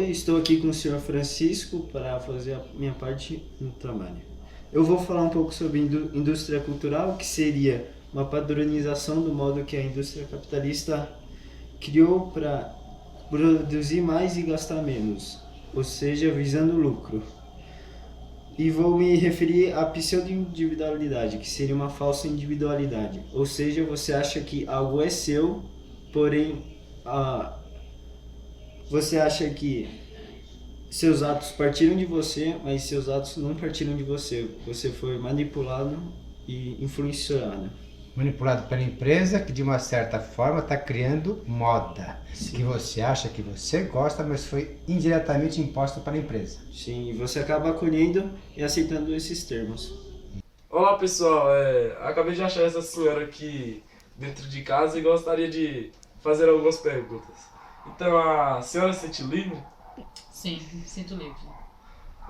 Oi, estou aqui com o senhor Francisco para fazer a minha parte no trabalho. Eu vou falar um pouco sobre indústria cultural, que seria uma padronização do modo que a indústria capitalista criou para produzir mais e gastar menos, ou seja, visando lucro. E vou me referir à pseudo-individualidade, que seria uma falsa individualidade. Ou seja, você acha que algo é seu, porém você acha que seus atos partiram de você, mas seus atos não partiram de você. Você foi manipulado e influenciado. Manipulado pela empresa que de uma certa forma está criando moda. Sim. Que você acha que você gosta, mas foi indiretamente imposta pela empresa. Sim, e você acaba acolhendo e aceitando esses termos. Olá pessoal, acabei de achar essa senhora aqui dentro de casa e gostaria de fazer algumas perguntas. Então, a senhora se sente livre? Sim, me sinto livre.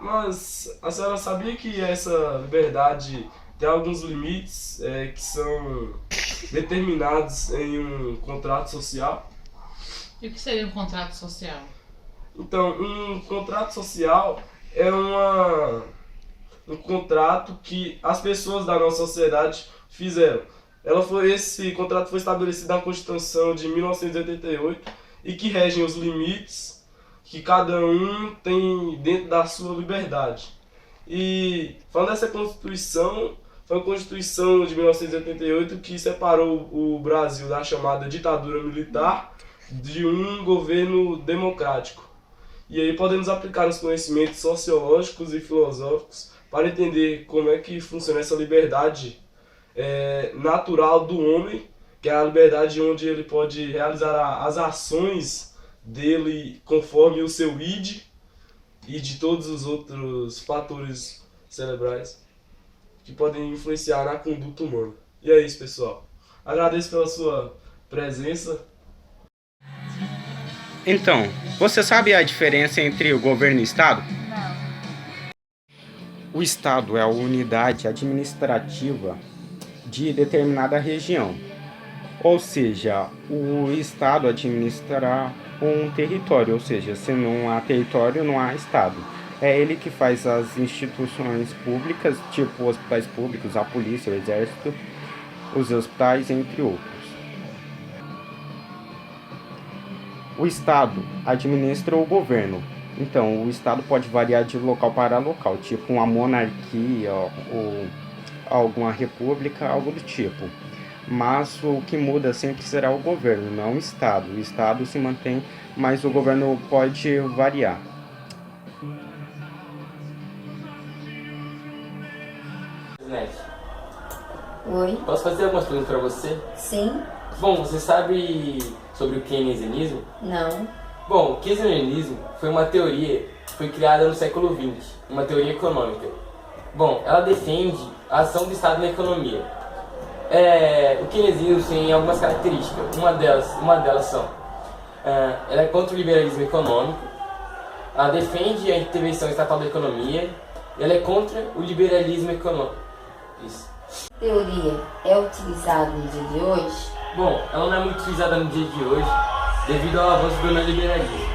Mas a senhora sabia que essa liberdade tem alguns limites que são determinados em um contrato social? E o que seria um contrato social? Então, um contrato social é um contrato que as pessoas da nossa sociedade fizeram. Esse contrato foi estabelecido na Constituição de 1988 e que regem os limites que cada um tem dentro da sua liberdade. E falando dessa Constituição, foi a Constituição de 1988 que separou o Brasil da chamada ditadura militar de um governo democrático. E aí podemos aplicar os conhecimentos sociológicos e filosóficos para entender como é que funciona essa liberdade natural do homem, que é a liberdade onde ele pode realizar as ações dele conforme o seu id e de todos os outros fatores cerebrais que podem influenciar na conduta humana. E é isso, pessoal. Agradeço pela sua presença. Então, você sabe a diferença entre o governo e o Estado? Não. O Estado é a unidade administrativa de determinada região. Ou seja, o Estado administra um território, ou seja, se não há território, não há Estado. É ele que faz as instituições públicas, tipo hospitais públicos, a polícia, o exército, os hospitais, entre outros. O Estado administra o governo. Então, o Estado pode variar de local para local, tipo uma monarquia ou alguma república, algo do tipo. Mas o que muda sempre será o governo, não o Estado. O Estado se mantém, mas o governo pode variar. Oi? Posso fazer algumas perguntas para você? Sim? Bom, você sabe sobre o keynesianismo? Não? Bom, o keynesianismo foi uma teoria que foi criada no século XX, uma teoria econômica. Bom, ela defende a ação do Estado na economia. O keynesianismo tem algumas características, uma delas são, ela é contra o liberalismo econômico, ela defende a intervenção estatal da economia, e ela é contra o liberalismo econômico. Isso. Teoria é utilizada no dia de hoje? Bom, ela não é muito utilizada no dia de hoje devido ao avanço do neoliberalismo.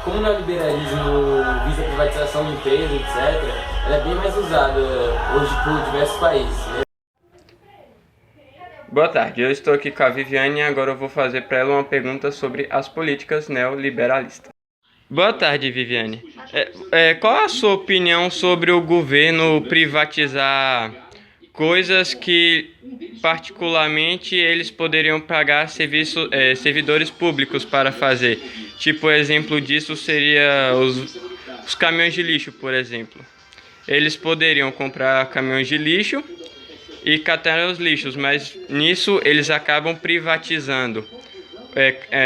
Como o neoliberalismo visa a privatização de empresas, etc., ela é bem mais usada hoje por diversos países, né? Boa tarde, eu estou aqui com a Viviane e agora eu vou fazer para ela uma pergunta sobre as políticas neoliberalistas. Boa tarde, Viviane. Qual a sua opinião sobre o governo privatizar coisas que, particularmente, eles poderiam pagar servidores públicos para fazer? Tipo, exemplo disso seria os caminhões de lixo, por exemplo. Eles poderiam comprar caminhões de lixo e catar os lixos, mas nisso eles acabam privatizando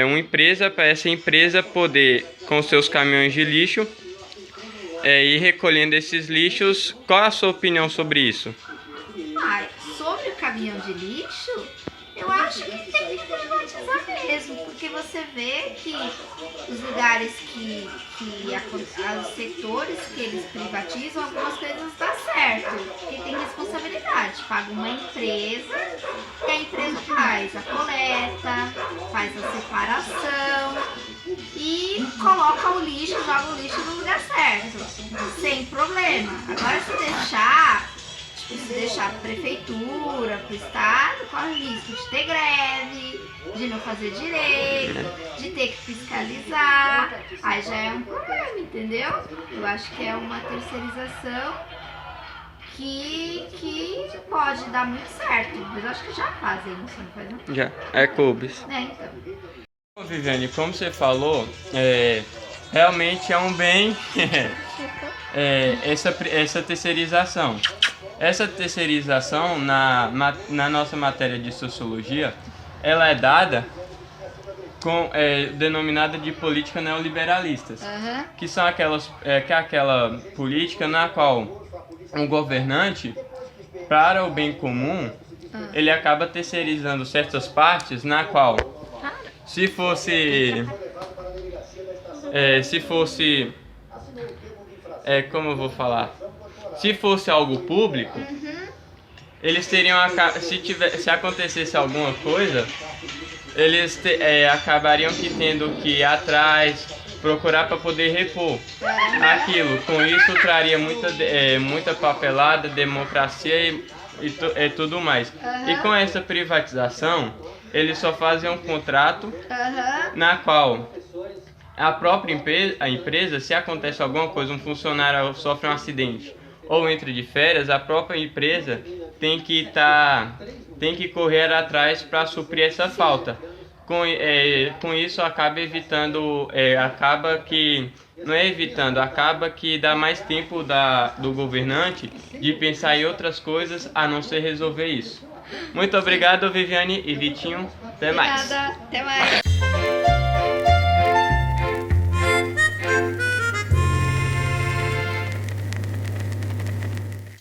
uma empresa, para essa empresa poder, com seus caminhões de lixo, ir recolhendo esses lixos. Qual a sua opinião sobre isso? Sobre o caminhão de lixo, eu acho que tem que privatizar mesmo. mesmo, porque você vê que os lugares os setores que eles privatizam, algumas coisas dá certo, porque tem responsabilidade, paga uma empresa e a empresa faz a coleta, faz a separação e coloca o lixo, joga o lixo no lugar certo, sem problema. Agora se deixar para a prefeitura, para o estado, corre o risco de ter greve, de não fazer direito, de ter que fiscalizar, aí já é um problema, entendeu? Eu acho que é uma terceirização que pode dar muito certo, mas eu acho que já fazem isso, não faz não? Já, é clubes. Então. Bom, Viviane, como você falou, realmente é um bem essa terceirização. Essa terceirização na nossa matéria de sociologia, ela é dada denominada de política neoliberalistas, que são aquela política na qual um governante, para o bem comum, ele acaba terceirizando certas partes na qual, se fosse como eu vou falar? Se fosse algo público, eles teriam se acontecesse alguma coisa, eles acabariam tendo que ir atrás, procurar para poder repor aquilo. Com isso traria muita papelada, democracia e tudo mais. E com essa privatização, eles só fazem um contrato na qual a própria empresa, se acontece alguma coisa, um funcionário sofre um acidente ou entra de férias, a própria empresa tem que correr atrás para suprir essa falta. Com isso acaba evitando, acaba que dá mais tempo do governante de pensar em outras coisas a não ser resolver isso. Muito obrigado, Viviane e Vitinho. Até mais. Obrigada, até mais.